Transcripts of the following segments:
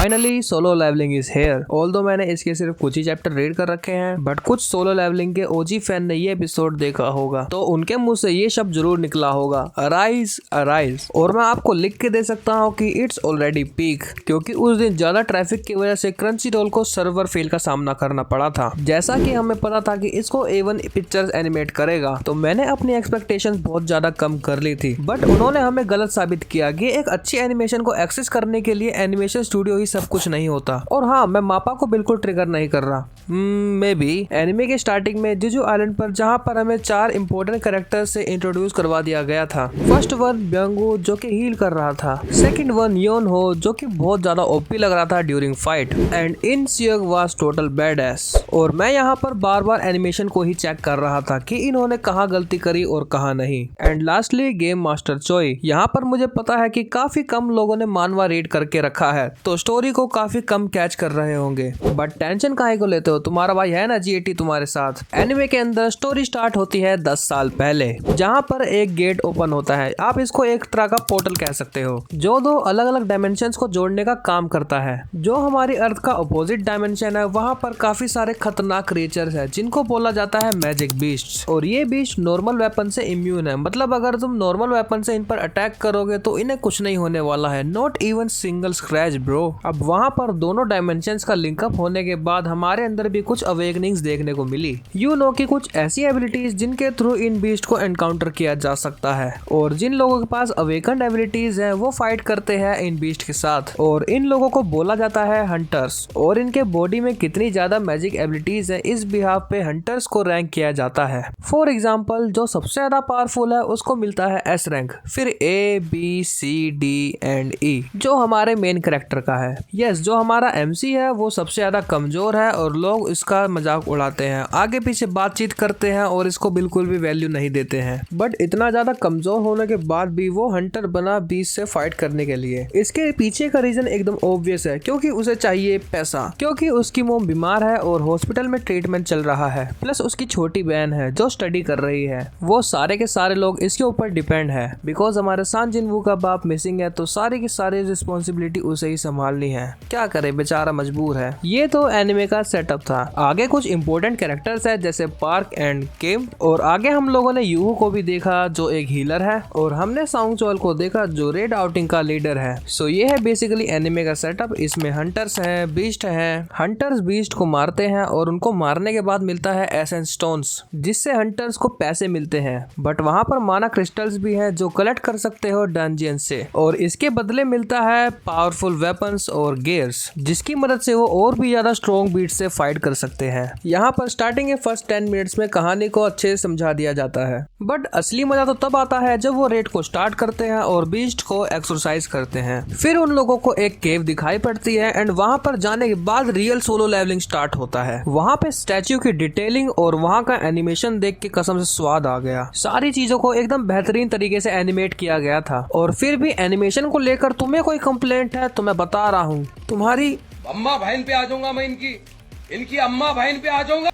Finally solo levelling is here. Although मैंने इसके सिर्फ कुछ ही चैप्टर रीड कर रखे हैं, बट कुछ सोलो लेवलिंग के ओजी फैन ने ये एपिसोड देखा होगा तो उनके मुंह से ये शब्द जरूर निकला होगा, अराइज अराइज। और मैं आपको लिख के दे सकता हूँ कि इट्स ऑलरेडी पीक, क्योंकि उस दिन ज्यादा ट्रैफिक की वजह से क्रंचीरोल को सर्वर फेल का सामना करना पड़ा था। जैसा कि हमें पता था कि इसको A1 पिक्चर्स एनिमेट करेगा, तो मैंने अपनी एक्सपेक्टेशंस बहुत ज्यादा कम कर ली थी, बट उन्होंने हमें गलत साबित किया कि एक अच्छी एनिमेशन को एक्सेस करने के लिए एनिमेशन स्टूडियो ही सब कुछ नहीं होता। और हाँ, मैं मापा को बिल्कुल ट्रिगर नहीं कर रहा। मे बी एनिमे के स्टार्टिंग में जुजु आइलैंड पर, जहाँ पर हमें 4 इंपॉर्टेंट कैरेक्टर से इंट्रोड्यूस करवा दिया गया था। फर्स्ट वन ब्यंगू जो कि हील कर रहा था, सेकंड वन योन हो जो कि बहुत ज्यादा ओपी लग रहा था during fight, and in siege was total badass. और मैं यहाँ पर बार बार एनिमेशन को ही चेक कर रहा था कि इन्होंने कहाँ गलती करी और कहाँ नहीं। एंड लास्टली गेम मास्टर चोई, यहाँ पर मुझे पता है कि काफी कम लोगों ने मानवा रीड करके रखा है, तो स्टोरी को काफी कम कैच कर रहे होंगे, बट टेंशन काहे को लेते हो, तुम्हारा भाई है ना G80 तुम्हारे साथ। एनिमे के अंदर स्टोरी स्टार्ट होती है 10 साल पहले, जहाँ पर एक गेट ओपन होता है। आप इसको एक तरह का पोर्टल कह सकते हो, जो 2 अलग अलग डायमेंशंस को जोड़ने का काम करता है। जो हमारी अर्थ का अपोजिट डायमेंशन है, वहाँ पर काफी सारे खतरनाक क्रिएचर्स है जिनको बोला जाता है मैजिक बीस्ट्स। और ये बीस्ट नॉर्मल वेपन से इम्यून है, मतलब अगर तुम नॉर्मल वेपन से इन पर अटैक करोगे तो इन्हें कुछ नहीं होने वाला है, not even single scratch bro. अब वहाँ पर दोनों डायमेंशंस का लिंकअप होने के बाद हमारे अंदर भी कुछ अवेकनिंग्स देखने को मिली। यू नो की कुछ ऐसी एबिलिटीज जिनके थ्रू इन बीस्ट को एनकाउंटर किया जा सकता है, और जिन लोगों के पास अवेकन एबिलिटीज है वो फाइट करते हैं इन बीस्ट के साथ, और इन लोगों को बोला जाता है हंटर्स। और इनके बॉडी में कितनी ज्यादा मैजिक एबिलिटीज है, इस बिहाफ पे हंटर्स को रैंक किया जाता है। फॉर एग्जाम्पल, जो सबसे ज्यादा पावरफुल है उसको मिलता है S रैंक, फिर A B C D and E जो हमारे मेन कैरेक्टर का है। यस, जो हमारा MC है वो सबसे ज्यादा कमजोर है और लोग इसका मजाक उड़ाते हैं, आगे पीछे बातचीत करते हैं और इसको बिल्कुल भी वैल्यू नहीं देते हैं, बट इतना ज्यादा कमजोर होने के बाद भी वो हंटर बना बीस्ट से फाइट करने के लिए। इसके पीछे का रीजन एकदम ऑब्वियस है, क्योंकि उसे चाहिए पैसा, क्योंकि उसकी मोम बीमार है और हॉस्पिटल में ट्रीटमेंट चल रहा है, प्लस उसकी छोटी बहन है जो स्टडी कर रही है। वो सारे के सारे लोग इसके ऊपर डिपेंड है, बिकॉज हमारे सान जिनवू का बाप मिसिंग है, तो सारी की सारी रिस्पॉन्सिबिलिटी उसे ही संभालनी है। क्या करे, बेचारा मजबूर है। ये तो एनिमे का सेटअप था। आगे कुछ इंपॉर्टेंट कैरेक्टर्स है जैसे पार्क एंड किम, और आगे हम लोगों ने यूहू को भी देखा जो एक हीलर है, और हमने सांग चोल को देखा जो रेड आउटिंग का लीडर है। सो ये है बेसिकली एनिमे का सेटअप। इसमें हंटर्स है, बीस्ट है। हंटर्स बीस्ट को मारते हैं और उनको मारने के बाद मिलता है एसेंस स्टोन्स, जिससे हंटर्स को पैसे मिलते हैं, बट वहाँ पर माना क्रिस्टल्स भी हैं जो कलेक्ट कर सकते हो डंजियन से, और इसके बदले मिलता है पावरफुल वेपन्स और गियर्स, जिसकी मदद से वो और भी ज्यादा स्ट्रॉन्ग बीट से फाइट कर सकते हैं। यहाँ पर स्टार्टिंग के फर्स्ट 10 मिनट्स में कहानी को अच्छे से समझा दिया जाता है, बट असली मजा तो तब आता है जब वो रेड को स्टार्ट करते हैं और बीस्ट को एक्सरसाइज करते हैं। फिर उन लोगों को एक केव दिखाई पड़ती है, एंड वहाँ पर जाने के बाद रियल सोलो लेवलिंग स्टार्ट होता है। वहाँ पे स्टैच्यू की डिटेलिंग और वहाँ का एनिमेशन देख के कसम से स्वाद आ गया। सारी चीजों को एकदम बेहतरीन तरीके से एनिमेट किया गया था, और फिर भी एनिमेशन को लेकर तुम्हें कोई कंप्लेंट है तो मैं बता रहा हूँ, तुम्हारी अम्मा बहन पे आ जाऊंगा मैं, इनकी अम्मा बहन पे आ जाऊंगा।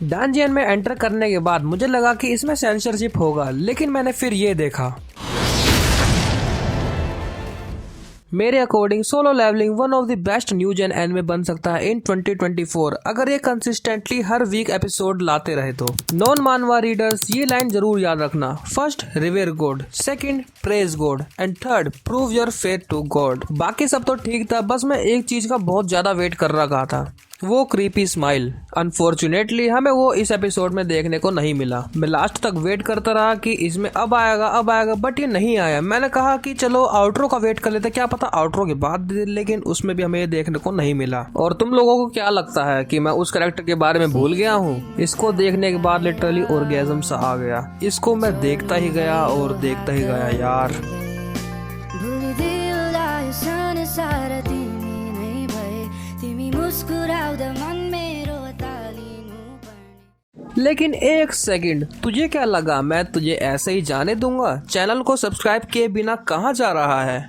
डंजियन में एंटर करने के बाद मुझे लगा कि इसमें सेंसरशिप होगा, लेकिन मैंने फिर ये देखा। मेरे according solo levelling one of the best new gen anime बन सकता है इन 2024, अगर ये कंसिस्टेंटली हर वीक एपिसोड लाते रहे तो। नॉन मानवा रीडर्स ये लाइन जरूर याद रखना, first revere God, second praise God, and third prove your faith to God. बाकी सब तो ठीक था, बस मैं एक चीज का बहुत ज्यादा वेट कर रहा था, वो क्रीपी स्माइल। अनफॉर्चुनेटली हमें वो इस एपिसोड में देखने को नहीं मिला। मैं लास्ट तक वेट करता रहा कि इसमें अब आएगा, बट ये नहीं आया। मैंने कहा कि चलो आउट्रो का वेट कर लेते, क्या पता आउट्रो के बाद, लेकिन उसमें भी हमें ये देखने को नहीं मिला। और तुम लोगों को क्या लगता है कि मैं उस कैरेक्टर के बारे में भूल गया हूँ? इसको देखने के बाद लिटरली ऑर्गेज़म सा आ गया। इसको मैं देखता ही गया और देखता ही गया यार। लेकिन एक सेकंड, तुझे क्या लगा मैं तुझे ऐसे ही जाने दूंगा? चैनल को सब्सक्राइब किए बिना कहाँ जा रहा है?